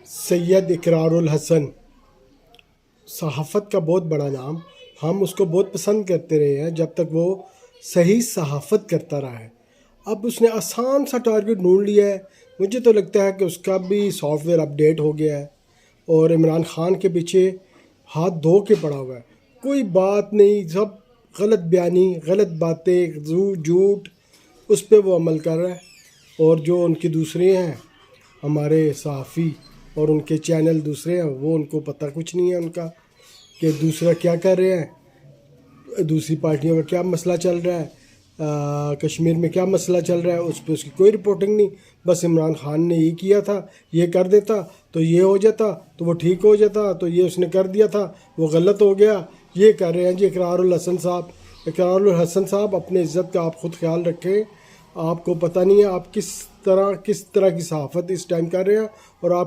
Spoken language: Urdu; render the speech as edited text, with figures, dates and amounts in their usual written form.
سید اقرار الحسن صحافت کا بہت بڑا نام. ہم اس کو بہت پسند کرتے رہے ہیں جب تک وہ صحیح صحافت کرتا رہا ہے. اب اس نے آسان سا ٹارگٹ ڈھونڈ لیا ہے. مجھے تو لگتا ہے کہ اس کا بھی سافٹ ویئر اپڈیٹ ہو گیا ہے اور عمران خان کے پیچھے ہاتھ دھو کے پڑا ہوا ہے. کوئی بات نہیں، سب غلط بیانی، غلط باتیں، جھوٹ، اس پہ وہ عمل کر رہا ہے. اور جو ان کے دوسرے ہیں ہمارے صحافی اور ان کے چینل دوسرے ہیں، وہ ان کو پتہ کچھ نہیں ہے ان کا کہ دوسرا کیا کر رہے ہیں، دوسری پارٹیوں کا کیا مسئلہ چل رہا ہے، کشمیر میں کیا مسئلہ چل رہا ہے، اس پہ اس کی کوئی رپورٹنگ نہیں. بس عمران خان نے یہ کیا تھا، یہ کر دیتا تو یہ ہو جاتا تو وہ ٹھیک ہو جاتا، تو یہ اس نے کر دیا تھا وہ غلط ہو گیا. یہ کر رہے ہیں جی اقرار الحسن صاحب. اقرار الحسن صاحب اپنے عزت کا آپ خود خیال رکھیں. آپ کو پتہ نہیں ہے آپ کس طرح کی صحافت اس ٹائم کر رہے ہیں اور آپ